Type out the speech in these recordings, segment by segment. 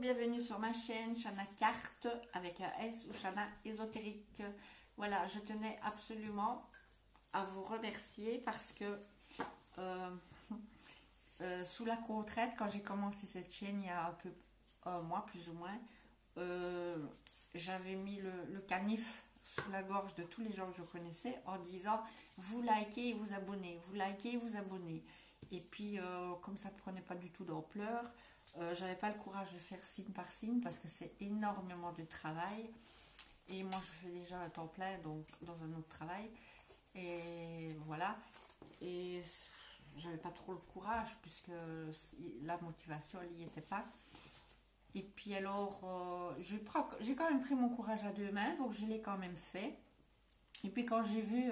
bienvenue sur ma chaîne Chana Carte avec un S ou Chana Ésotérique. Voilà, je tenais absolument à vous remercier parce que sous la contrainte, quand j'ai commencé cette chaîne il y a un mois plus ou moins, j'avais mis le canif sous la gorge de tous les gens que je connaissais en disant vous likez et vous abonnez, vous likez et vous abonnez. Et puis comme ça ne prenait pas du tout d'ampleur, j'avais pas le courage de faire signe par signe parce que c'est énormément de travail. Et moi je fais déjà un temps plein donc dans un autre travail. Et voilà. Et j'avais pas trop le courage puisque la motivation elle n'y était pas. Et puis alors, j'ai quand même pris mon courage à deux mains, donc je l'ai quand même fait. Et puis quand j'ai vu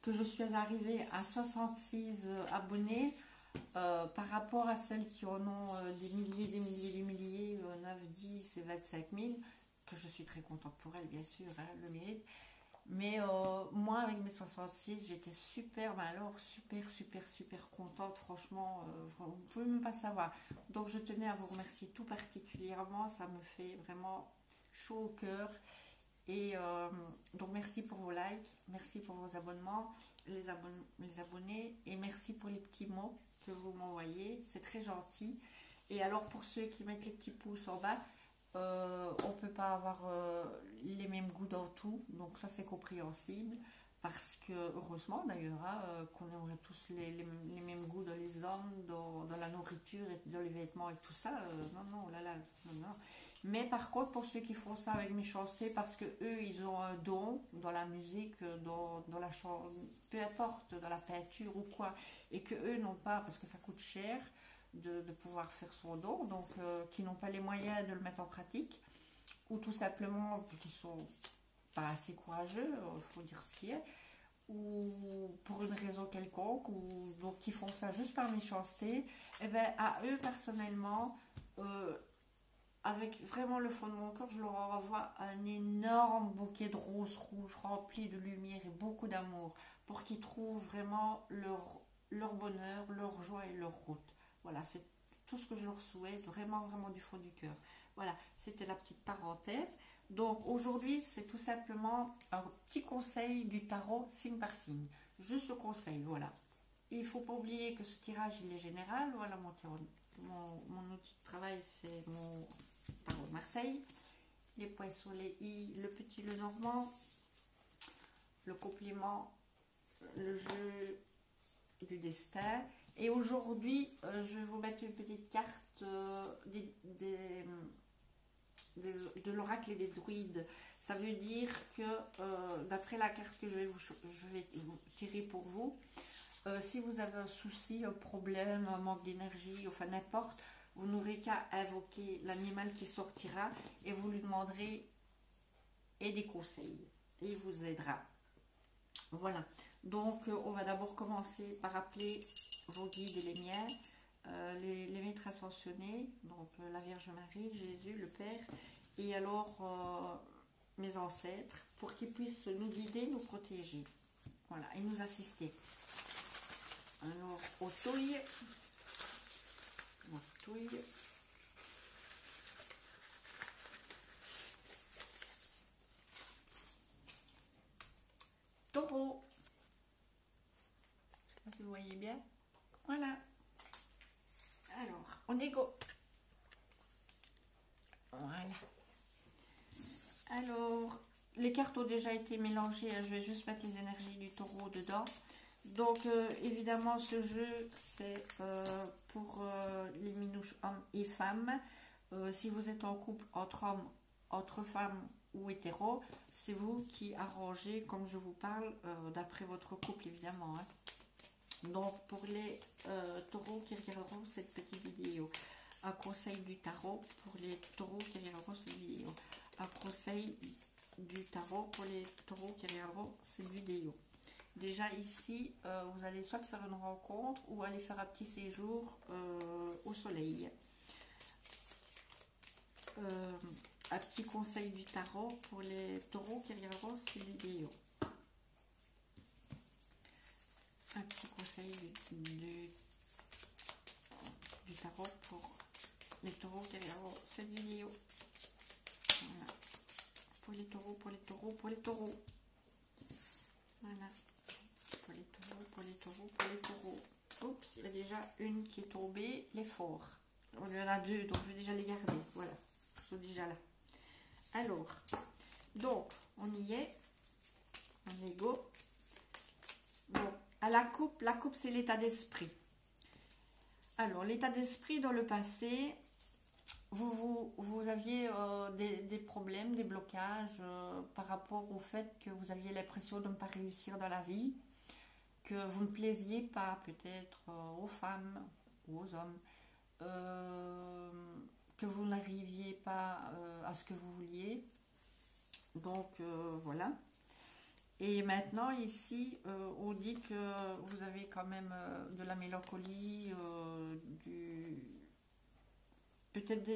que je suis arrivée à 66 abonnés, par rapport à celles qui en ont des milliers, 9, 10 et 25 000, que je suis très contente pour elles, bien sûr, hein, le mérite. Mais moi, avec mes 66, j'étais super, mais alors super contente, franchement, vous ne pouvez même pas savoir. Donc je tenais à vous remercier tout particulièrement, ça me fait vraiment chaud au cœur. Et donc merci pour vos likes, merci pour vos abonnements, les abonnés, et merci pour les petits mots que vous m'envoyez, c'est très gentil. Et alors pour ceux qui mettent les petits pouces en bas, on peut pas avoir les mêmes goûts dans tout, donc ça c'est compréhensible, parce que heureusement d'ailleurs qu'on aurait tous les mêmes goûts dans les hommes, dans la nourriture et dans les vêtements et tout ça, non, non. Mais par contre pour ceux qui font ça avec méchanceté, parce que eux ils ont un don dans la musique, dans la chanson, peu importe, dans la peinture ou quoi, et que eux n'ont pas, parce que ça coûte cher de pouvoir faire son don, donc qui n'ont pas les moyens de le mettre en pratique, ou tout simplement qui sont pas assez courageux, il faut dire ce qui est, ou pour une raison quelconque, ou donc qui font ça juste par méchanceté, et bien à eux personnellement, avec vraiment le fond de mon cœur, je leur envoie un énorme bouquet de roses rouges rempli de lumière et beaucoup d'amour, pour qu'ils trouvent vraiment leur bonheur, leur joie et leur route. Voilà, c'est tout ce que je leur souhaite, vraiment du fond du cœur. Voilà, c'était la petite parenthèse. Donc aujourd'hui, c'est tout simplement un petit conseil du tarot signe par signe. Juste le conseil, voilà. Il ne faut pas oublier que ce tirage, il est général. Voilà, mon outil de travail, c'est mon tarot de Marseille. Les poissons, les i, le petit, le normand, le complément, le jeu du destin. Et aujourd'hui, je vais vous mettre une petite carte de l'oracle et des druides. Ça veut dire que, d'après la carte que je vais vous tirer pour vous, si vous avez un souci, un problème, un manque d'énergie, enfin n'importe, vous n'aurez qu'à invoquer l'animal qui sortira et vous lui demanderez des conseils. Et il vous aidera. Voilà. Donc, on va d'abord commencer par appeler vos guides et les miens, les maîtres ascensionnés, donc la Vierge Marie, Jésus, le Père, et alors mes ancêtres, pour qu'ils puissent nous guider, nous protéger, voilà, et nous assister. Alors, au touille, taureau, je sais pas si vous voyez bien, voilà. Alors, on est go. Voilà. Alors, les cartes ont déjà été mélangées. Je vais juste mettre les énergies du taureau dedans. Donc, évidemment, ce jeu, c'est pour les minouches hommes et femmes. Si vous êtes en couple entre hommes, entre femmes ou hétéros, c'est vous qui arrangez, comme je vous parle, d'après votre couple, évidemment. Hein. Donc pour les taureaux qui regarderont cette petite vidéo, un conseil du tarot pour les taureaux qui regarderont cette vidéo, un conseil du tarot pour les taureaux qui regarderont cette vidéo. Déjà ici, vous allez soit faire une rencontre ou aller faire un petit séjour au soleil. Un petit conseil du tarot pour les taureaux qui regarderont cette vidéo. Un petit conseil du tarot pour les taureaux qui regardent cette vidéo. Voilà. Pour les taureaux, pour les taureaux, pour les taureaux. Voilà. Pour les taureaux, pour les taureaux, pour les taureaux. Oups, il y a déjà une qui est tombée, les forts. Il y en a deux, donc je vais déjà les garder. Voilà, ils sont déjà là. Alors, donc, on y est. On est go. Bon, à la coupe c'est l'état d'esprit. Alors, l'état d'esprit dans le passé, vous aviez des problèmes, des blocages par rapport au fait que vous aviez l'impression de ne pas réussir dans la vie, que vous ne plaisiez pas peut-être aux femmes ou aux hommes, que vous n'arriviez pas à ce que vous vouliez. Donc, voilà. Et maintenant, ici, on dit que vous avez quand même de la mélancolie, peut-être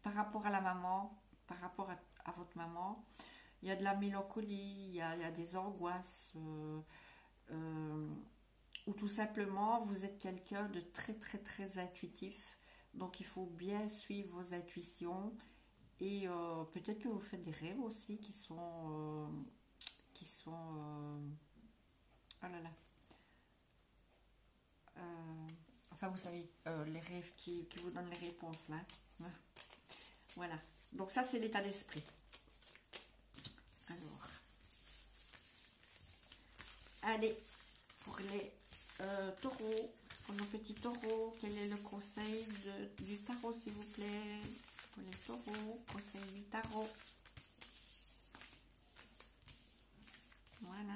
par rapport à la maman, par rapport à votre maman. Il y a de la mélancolie, il y a des angoisses, ou tout simplement, vous êtes quelqu'un de très, très, très intuitif. Donc, il faut bien suivre vos intuitions. Et peut-être que vous faites des rêves aussi qui sont... oh là là. Enfin, vous savez, les rêves qui vous donnent les réponses là. Voilà. Donc ça, c'est l'état d'esprit. Alors, allez, pour les taureaux, pour nos petits taureaux, quel est le conseil du tarot, s'il vous plaît? Pour les taureaux, conseil du tarot. Voilà.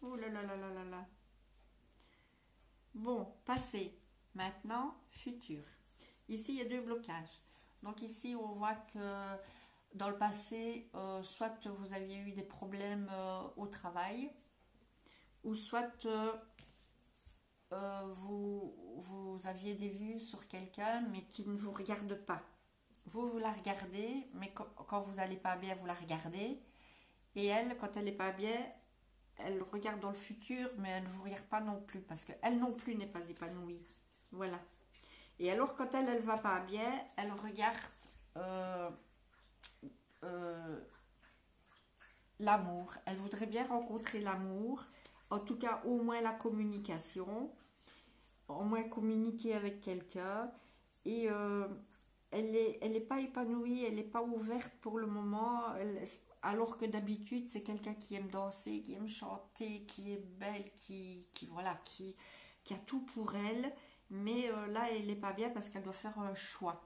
Oh là là là là là là. Bon, passé. Maintenant, futur. Ici, il y a deux blocages. Donc ici, on voit que dans le passé, soit vous aviez eu des problèmes au travail, ou soit vous aviez des vues sur quelqu'un, mais qui ne vous regarde pas. Vous la regardez, mais quand vous n'allez pas bien, vous la regardez. Et elle, quand elle n'est pas bien, elle regarde dans le futur, mais elle ne vous regarde pas non plus, parce qu'elle non plus n'est pas épanouie. Voilà. Et alors, quand elle ne va pas bien, elle regarde l'amour. Elle voudrait bien rencontrer l'amour, en tout cas, au moins la communication, au moins communiquer avec quelqu'un. Et elle est pas épanouie, elle n'est pas ouverte pour le moment. Alors que d'habitude, c'est quelqu'un qui aime danser, qui aime chanter, qui est belle, voilà, qui a tout pour elle. Mais là, elle n'est pas bien parce qu'elle doit faire un choix.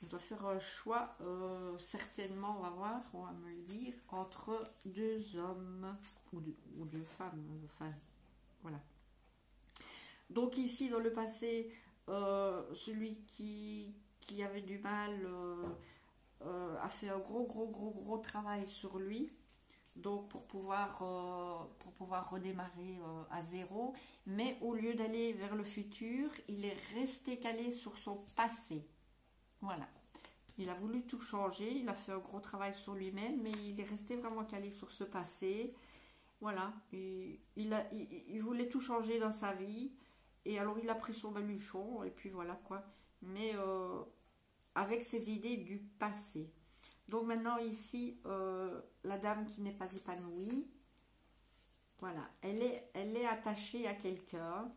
Elle doit faire un choix, certainement, on va voir, on va me le dire, entre deux hommes ou deux femmes. Enfin, voilà. Donc ici, dans le passé, celui qui avait du mal a fait un gros travail sur lui, donc pour pouvoir redémarrer à zéro, mais au lieu d'aller vers le futur, il est resté calé sur son passé. Voilà, il a voulu tout changer, il a fait un gros travail sur lui-même, mais il est resté vraiment calé sur ce passé. Voilà, il voulait tout changer dans sa vie, et alors il a pris son baluchon, et puis voilà quoi, mais avec ses idées du passé. Donc maintenant ici, la dame qui n'est pas épanouie, voilà, elle est attachée à quelqu'un,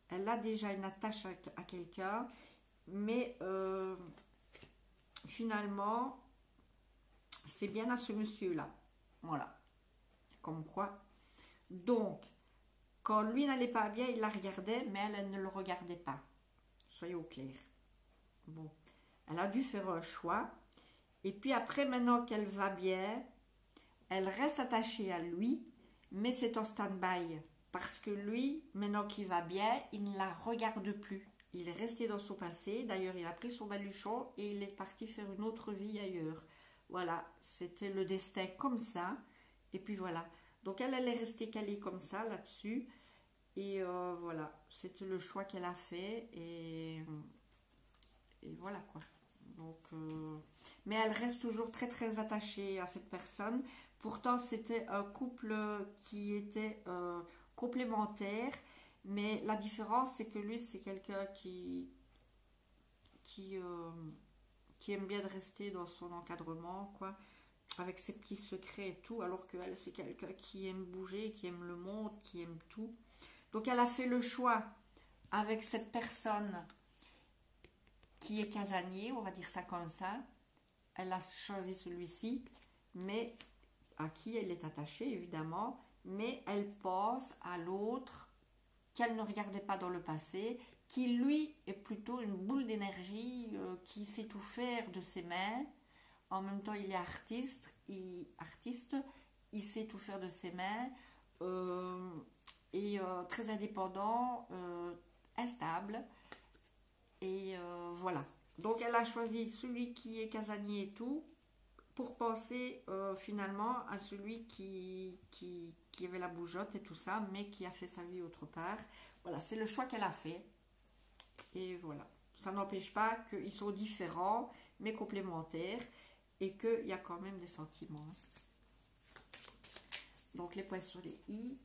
elle a déjà une attache à quelqu'un, mais finalement, c'est bien à ce monsieur-là. Voilà, comme quoi. Donc, quand lui n'allait pas bien, il la regardait, mais elle ne le regardait pas. Soyez au clair. Bon, elle a dû faire un choix. Et puis après, maintenant qu'elle va bien, elle reste attachée à lui, mais c'est en stand-by. Parce que lui, maintenant qu'il va bien, il ne la regarde plus. Il est resté dans son passé. D'ailleurs, il a pris son baluchon et il est parti faire une autre vie ailleurs. Voilà, c'était le destin comme ça. Et puis voilà. Donc elle est restée calée comme ça, là-dessus. Et voilà, c'était le choix qu'elle a fait. Et voilà quoi. Donc, mais elle reste toujours très attachée à cette personne. Pourtant, c'était un couple qui était complémentaire. Mais la différence, c'est que lui, c'est quelqu'un qui qui aime bien de rester dans son encadrement, quoi, avec ses petits secrets et tout, alors qu'elle, c'est quelqu'un qui aime bouger, qui aime le monde, qui aime tout. Donc elle a fait le choix avec cette personne qui est casanier, on va dire ça comme ça. Elle a choisi celui-ci, mais à qui elle est attachée, évidemment, mais elle pense à l'autre qu'elle ne regardait pas dans le passé, qui lui est plutôt une boule d'énergie, qui sait tout faire de ses mains. En même temps, il est artiste, il sait tout faire de ses mains, et très indépendant, instable. Et voilà. Donc elle a choisi celui qui est casanier et tout, pour penser finalement à celui qui avait la bougeotte et tout ça, mais qui a fait sa vie autre part. Voilà, c'est le choix qu'elle a fait. Et voilà. Ça n'empêche pas qu'ils sont différents, mais complémentaires, et qu'il y a quand même des sentiments. Donc les points sur les i.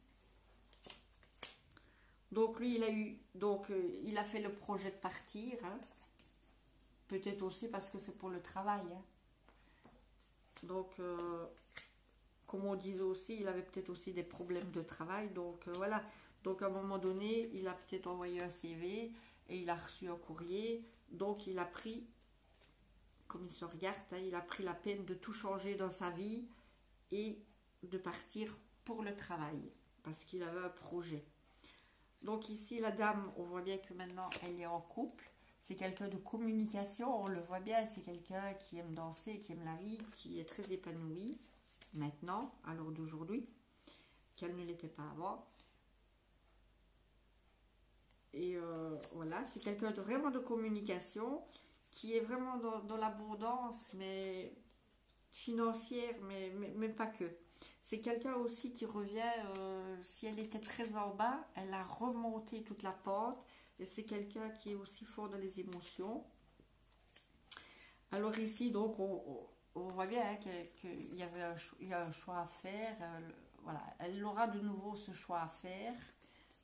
Donc lui, il a fait le projet de partir. Hein. Peut-être aussi parce que c'est pour le travail. Hein. Donc, comme on disait aussi, il avait peut-être aussi des problèmes de travail. Donc voilà. Donc à un moment donné, il a peut-être envoyé un CV et il a reçu un courrier. Donc il a pris, comme il se regarde, hein, il a pris la peine de tout changer dans sa vie et de partir pour le travail. Parce qu'il avait un projet. Donc ici, la dame, on voit bien que maintenant, elle est en couple. C'est quelqu'un de communication, on le voit bien. C'est quelqu'un qui aime danser, qui aime la vie, qui est très épanoui. Maintenant, à l'heure d'aujourd'hui, qu'elle ne l'était pas avant. Et voilà, c'est quelqu'un de vraiment de communication, qui est vraiment dans l'abondance, mais financière, mais pas que. C'est quelqu'un aussi qui revient, si elle était très en bas, elle a remonté toute la pente. Et c'est quelqu'un qui est aussi fort dans les émotions. Alors ici, donc, on voit bien hein, qu'il y a un choix à faire. Voilà, elle aura de nouveau ce choix à faire.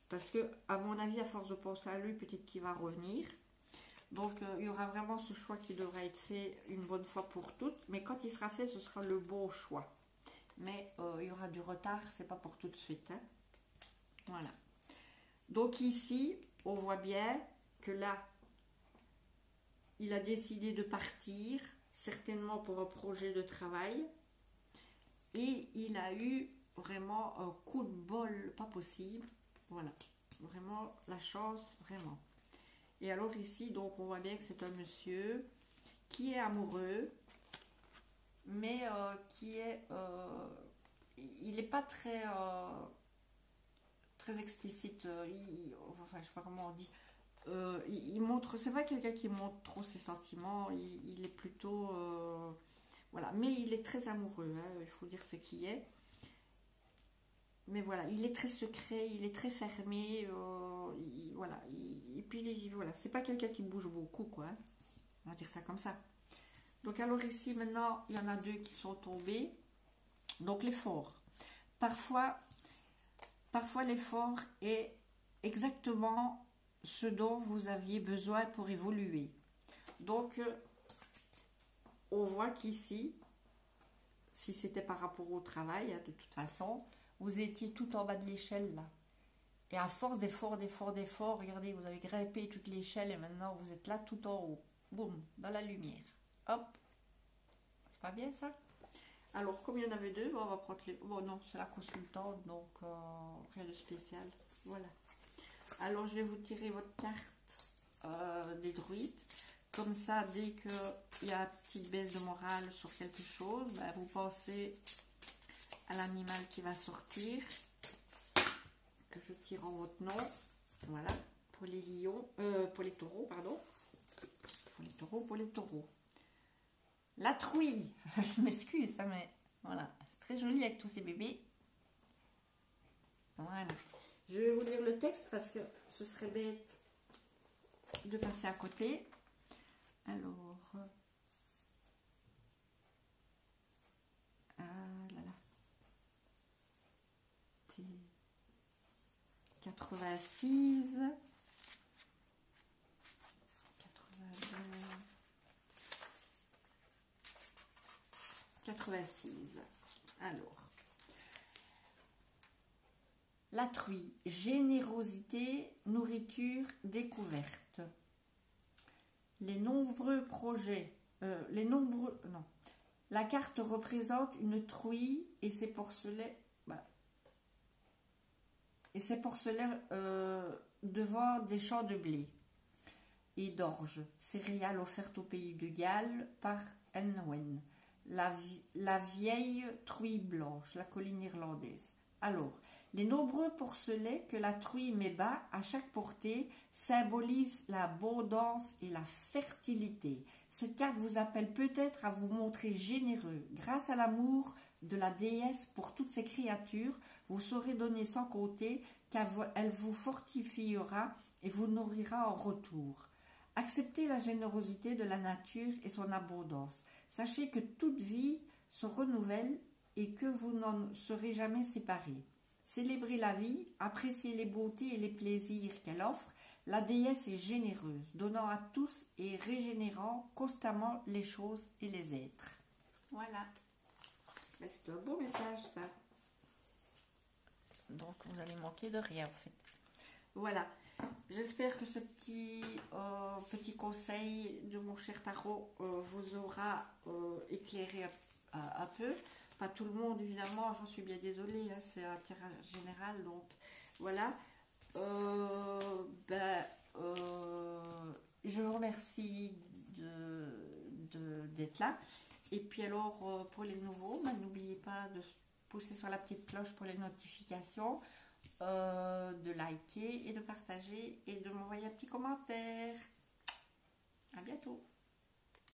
Parce que, à mon avis, à force de penser à lui, peut-être qu'il va revenir. Donc, il y aura vraiment ce choix qui devra être fait une bonne fois pour toutes. Mais quand il sera fait, ce sera le bon choix. Mais il y aura du retard, c'est pas pour tout de suite. Hein. Voilà. Donc ici, on voit bien que là, il a décidé de partir, certainement pour un projet de travail. Et il a eu vraiment un coup de bol, pas possible. Voilà. Vraiment, la chance, vraiment. Et alors ici, donc, on voit bien que c'est un monsieur qui est amoureux, mais qui est... il n'est pas très explicite. Enfin, je sais pas comment on dit. Il montre... C'est pas quelqu'un qui montre trop ses sentiments. Il est plutôt... voilà. Mais il est très amoureux. Hein, il faut dire ce qui est. Mais voilà, il est très secret, il est très fermé. Voilà. Et puis, voilà. C'est pas quelqu'un qui bouge beaucoup, quoi. Hein. On va dire ça comme ça. Donc alors ici maintenant il y en a 2 qui sont tombés. Donc l'effort. Parfois l'effort est exactement ce dont vous aviez besoin pour évoluer. Donc on voit qu'ici, si c'était par rapport au travail, hein, de toute façon, vous étiez tout en bas de l'échelle là. Et à force d'effort, regardez, vous avez grimpé toute l'échelle et maintenant vous êtes là tout en haut. Boum, dans la lumière. Hop. C'est pas bien ça? Alors, comme il y en avait 2, on va prendre les... Bon, non, c'est la consultante, donc rien de spécial. Voilà. Alors, je vais vous tirer votre carte des druides. Comme ça, dès qu'il y a une petite baisse de morale sur quelque chose, ben, vous pensez à l'animal qui va sortir. Que je tire en votre nom. Voilà. Pour les lions... pour les taureaux, pardon. Pour les taureaux. La truie, je m'excuse, hein, mais voilà, c'est très joli avec tous ces bébés. Voilà. Je vais vous lire le texte parce que ce serait bête de passer à côté. Alors, là là, c'est 86, 82. 86. Alors, la truie, générosité, nourriture, découverte. Les nombreux projets, non. La carte représente une truie et ses porcelets, devant des champs de blé et d'orge, céréales offertes au pays de Galles par Henwen. La vieille truie blanche, la colline irlandaise. Alors, les nombreux porcelets que la truie met bas à chaque portée symbolisent l'abondance et la fertilité. Cette carte vous appelle peut-être à vous montrer généreux. Grâce à l'amour de la déesse pour toutes ces créatures, vous saurez donner sans compter, car elle vous fortifiera et vous nourrira en retour. Acceptez la générosité de la nature et son abondance. Sachez que toute vie se renouvelle et que vous n'en serez jamais séparés. Célébrez la vie, appréciez les beautés et les plaisirs qu'elle offre. La déesse est généreuse, donnant à tous et régénérant constamment les choses et les êtres. Voilà. C'est un beau message, ça. Donc, vous allez manquer de rien, en fait. Voilà. J'espère que ce petit conseil de mon cher tarot vous aura éclairé un peu. Pas tout le monde, évidemment, j'en suis bien désolée, hein, c'est un tirage général, donc voilà. Je vous remercie d'être là. Et puis alors, pour les nouveaux, n'oubliez pas de pousser sur la petite cloche pour les notifications, de liker et de partager et de m'envoyer un petit commentaire. À bientôt.